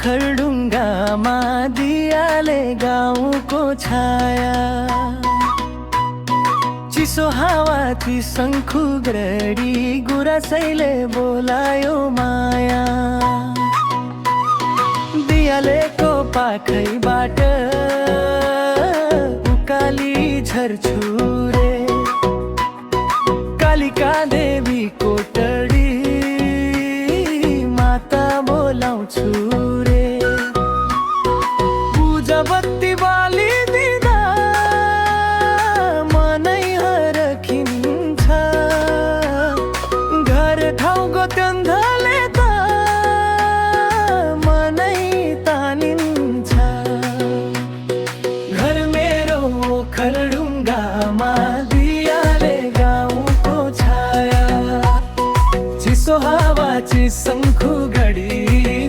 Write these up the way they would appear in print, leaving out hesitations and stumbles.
ओखलढुङ्गामा दियाले गाउँको छाया, चिसो हावा ती शङ्खु गरडी गुराँसैले बोलायो माया। दियालेको पाखैबाट उकाली झरछुरे, कालिका देवीको टडी माता बोलाउँछु रे। पूजा बत्ती बालिदिँदा मनै हरखिन्छ, घर ठाउँको त्यन्धले त मनै तानिन्छ। घर मेरो ओखलढुङ्गामा दियाले गाउँको छाया, चिसो हावा चिसङ्खु गडी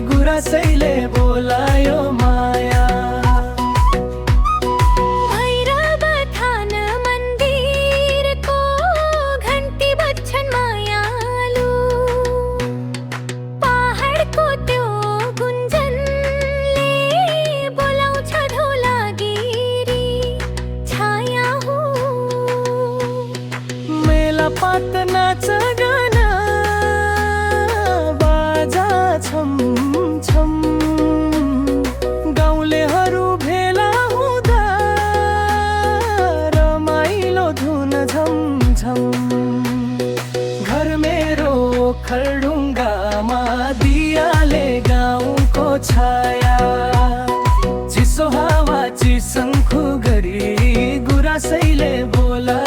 गुराँसैले बोलायो माया। भैरव थान मन्दिरको घन्टी बज्छन् मायालु, पहाडको त्यो गुन्जनले बोलाउँछ धौलागिरी छाया हो। मेला पात नाच गान बाजा छम छम, गाउँलेहरू भेला हुँदा रमाइलो धुन झम झम। घर मेरो ओखलढुङ्गामा दियाले गाउँको छाया, चिसो हावा चिसङ्खु गरी गुराँसैले बोला